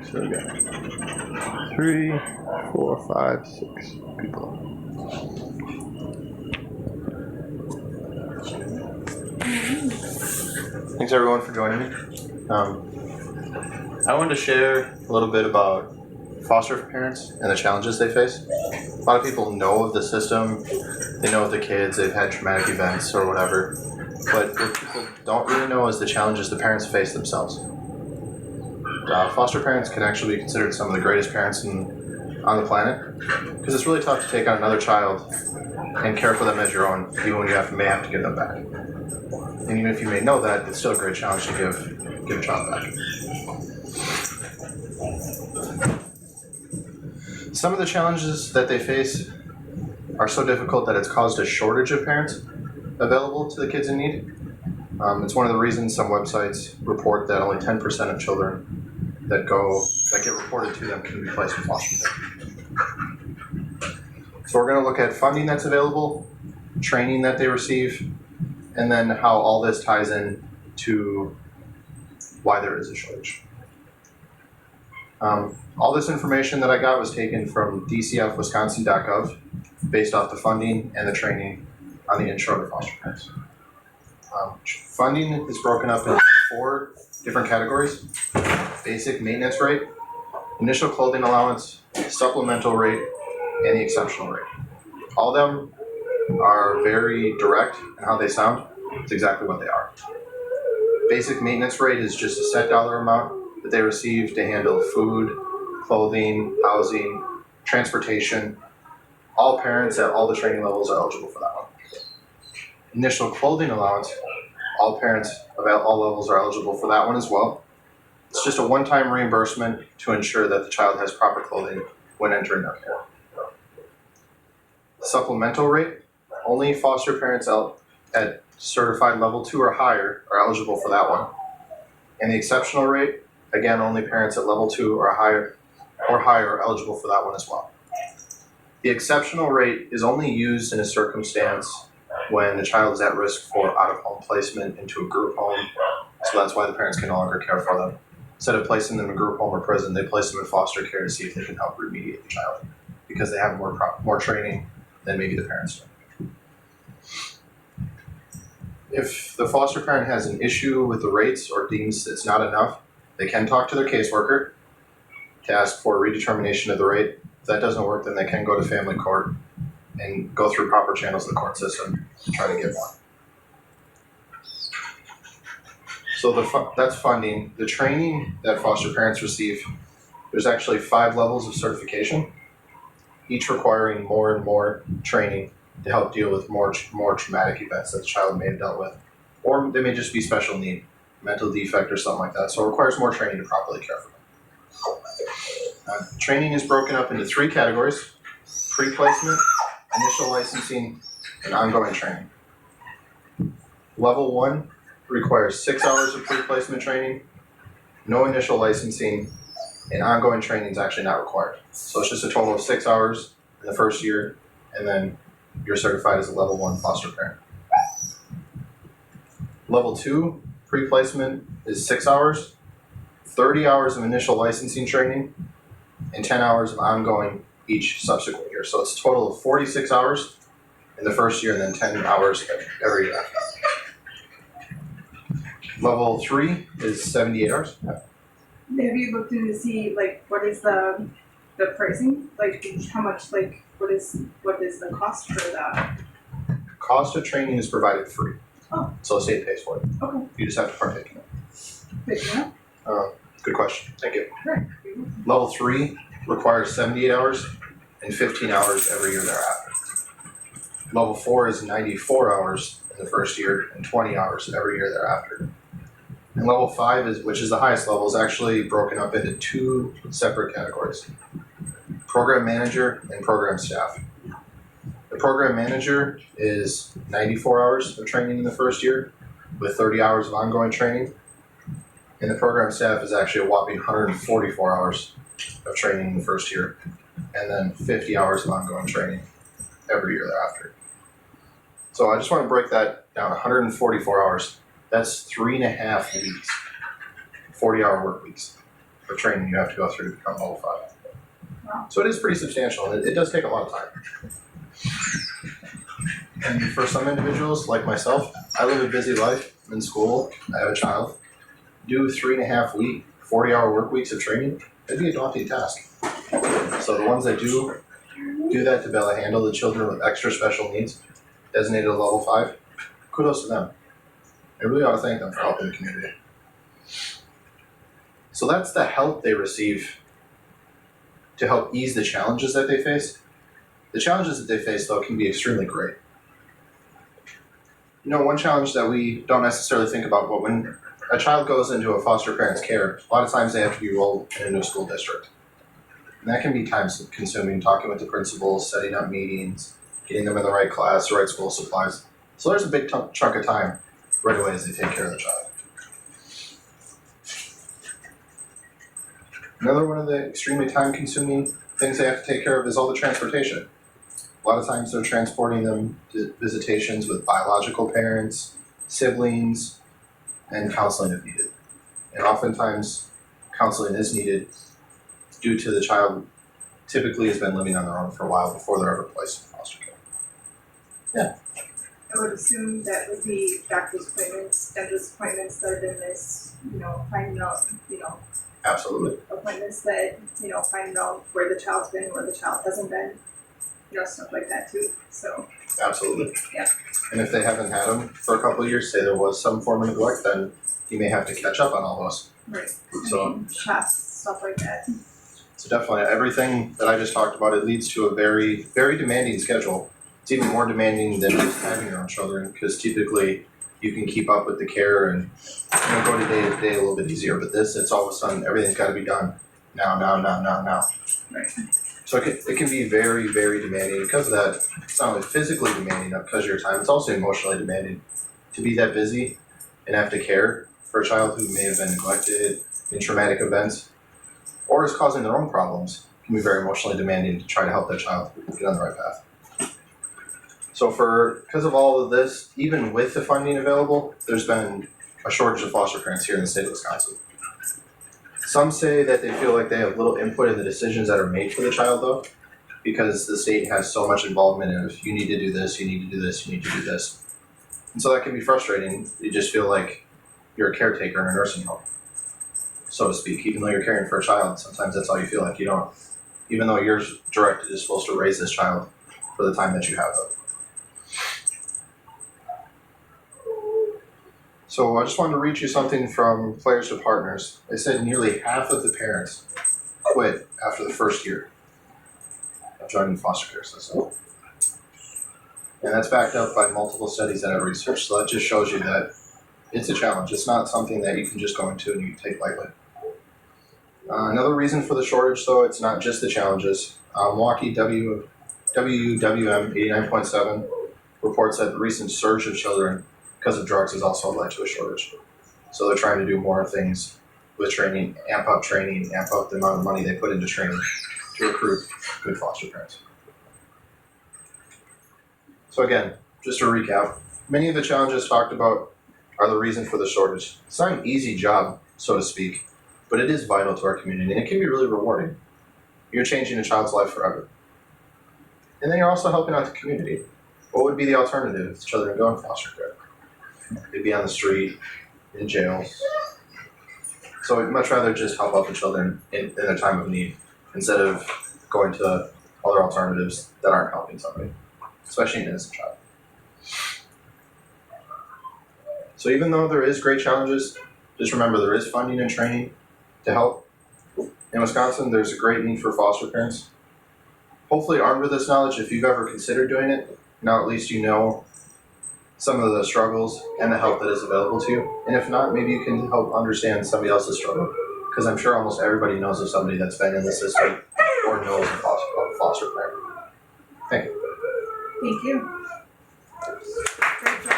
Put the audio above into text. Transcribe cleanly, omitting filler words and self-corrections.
So we got 3, 4, 5, 6 people. Thanks everyone for joining me. I wanted to share a little bit about foster parents and the challenges they face. A lot of people know of the system, they know of the kids, they've had traumatic events or whatever, but what people don't really know is the challenges the parents face themselves. Foster parents can actually be considered some of the greatest parents on the planet, because it's really tough to take on another child and care for them as your own, even when you may have to give them back. And even if you may know that, it's still a great challenge to give a child back. Some of the challenges that they face are so difficult that it's caused a shortage of parents available to the kids in need. It's one of the reasons some websites report that only 10% of children that get reported to them can be placed in foster care. So we're going to look at funding that's available, training that they receive, and then how all this ties in to why there is a shortage. All this information that I got was taken from dcfwisconsin.gov based off the funding and the training on the intro to foster parents. Funding is broken up into 4 different categories: basic maintenance rate, initial clothing allowance, supplemental rate, and the exceptional rate. All of them are very direct in how they sound. It's exactly what they are. Basic maintenance rate is just a set dollar amount that they receive to handle food, clothing, housing, transportation. All parents at all the training levels are eligible for that one. Initial clothing allowance, all parents of all levels are eligible for that one as well. It's just a one-time reimbursement to ensure that the child has proper clothing when entering their care. Supplemental rate, only foster parents at certified level 2 or higher are eligible for that one. And the exceptional rate, again, only parents at level 2 or higher are eligible for that one as well. The exceptional rate is only used in a circumstance when the child is at risk for out-of-home placement into a group home. So that's why the parents can no longer care for them. Instead of placing them in group home or prison, they place them in foster care to see if they can help remediate the child, because they have more training than maybe the parents do. If the foster parent has an issue with the rates or deems it's not enough, they can talk to their caseworker to ask for a redetermination of the rate. If that doesn't work, then they can go to family court and go through proper channels in the court system to try to get one. So that's funding. The training that foster parents receive, there's actually 5 levels of certification, each requiring more and more training to help deal with more traumatic events that the child may have dealt with. Or they may just be special need, mental defect or something like that. So it requires more training to properly care for them. Training is broken up into 3 categories: pre-placement, initial licensing, and ongoing training. Level 1 requires 6 hours of pre-placement training, no initial licensing, and ongoing training is actually not required. So it's just a total of 6 hours in the first year, and then you're certified as a level 1 foster parent. Level 2 pre-placement is 6 hours, 30 hours of initial licensing training, and 10 hours of ongoing each subsequent year. So it's a total of 46 hours in the first year and then 10 hours every year after. Level 3 is 78 hours. Have you looked into see what is the pricing? How much what is the cost for that? Cost of training is provided free. Oh. So the state pays for it. Okay. You just have to partake in it. Good to know. Good question. Thank you. Right. Level 3 requires 78 hours and 15 hours every year thereafter. Level 4 is 94 hours in the first year and 20 hours every year thereafter. And level 5 which is the highest level, is actually broken up into 2 separate categories: program manager and program staff. The program manager is 94 hours of training in the first year with 30 hours of ongoing training. And the program staff is actually a whopping 144 hours of training in the first year and then 50 hours of ongoing training every year thereafter. So I just want to break that down. 144 hours. That's 3.5 weeks, 40-hour work weeks. of training you have to go through to become level 5. Wow. So it is pretty substantial, and it does take a lot of time. And for some individuals, like myself, I live a busy life. I'm in school, I have a child. Do 3.5 week, 40-hour work weeks of training, it'd be a daunting task. So the ones that do that to be able to handle the children with extra special needs, designated a level 5, kudos to them. I really ought to thank them for helping the community. So that's the help they receive to help ease the challenges that they face. The challenges that they face, though, can be extremely great. You know, one challenge that we don't necessarily think about, but when a child goes into a foster parent's care, a lot of times they have to be enrolled in a new school district. And that can be time consuming, talking with the principals, setting up meetings, getting them in the right class, the right school supplies. So there's a big chunk of time right away as they take care of the child. Another one of the extremely time consuming things they have to take care of is all the transportation. A lot of times they're transporting them to visitations with biological parents, siblings, and counseling if needed. And oftentimes counseling is needed due to the child typically has been living on their own for a while before they're ever placed in foster care. I would assume that would be doctor's appointments, dentist appointments that have been missed, finding out, Absolutely. appointments that, finding out where the child's been, where the child hasn't been, stuff like that too, so. Absolutely. Yeah. And if they haven't had them for a couple of years, say there was some form of neglect, then you may have to catch up on all those. Right. So, Shots, stuff like that. so definitely everything that I just talked about, it leads to a very, very demanding schedule. It's even more demanding than just having your own children, because typically you can keep up with the care and go to day a little bit easier. But this, it's all of a sudden everything's got to be done now. Right. So it can be very, very demanding. Because of that, it's not only physically demanding because of your time, it's also emotionally demanding. To be that busy and have to care for a child who may have been neglected in traumatic events or is causing their own problems can be very emotionally demanding to try to help that child get on the right path. So because of all of this, even with the funding available, there's been a shortage of foster parents here in the state of Wisconsin. Some say that they feel like they have little input in the decisions that are made for the child, though, because the state has so much involvement in if you need to do this, you need to do this, you need to do this. And so that can be frustrating. You just feel like you're a caretaker in a nursing home, so to speak. Even though you're caring for a child, sometimes that's all you feel like. You don't, even though you're directed is supposed to raise this child for the time that you have them. So I just wanted to read you something from Players to Partners. They said nearly half of the parents quit after the first year of joining the foster care system. And that's backed up by multiple studies that I've researched. So that just shows you that it's a challenge. It's not something that you can just go into and you take lightly. Another reason for the shortage, though, it's not just the challenges. Milwaukee WWM 89.7 reports that the recent surge of children because of drugs has also led to a shortage. So they're trying to do more things with training, amp up the amount of money they put into training to recruit good foster parents. So again, just to recap, many of the challenges talked about are the reason for the shortage. It's not an easy job, so to speak, but it is vital to our community and it can be really rewarding. You're changing a child's life forever. And then you're also helping out the community. What would be the alternative if children go in foster care? They'd be on the street, in jail. So I'd much rather just help out the children in their time of need instead of going to other alternatives that aren't helping somebody, especially an innocent child. So even though there is great challenges, just remember there is funding and training to help. In Wisconsin, there's a great need for foster parents. Hopefully armed with this knowledge, if you've ever considered doing it, now at least you know some of the struggles and the help that is available to you. And if not, maybe you can help understand somebody else's struggle. Because I'm sure almost everybody knows of somebody that's been in the system or knows a foster parent. Thank you. Thank you. Great job.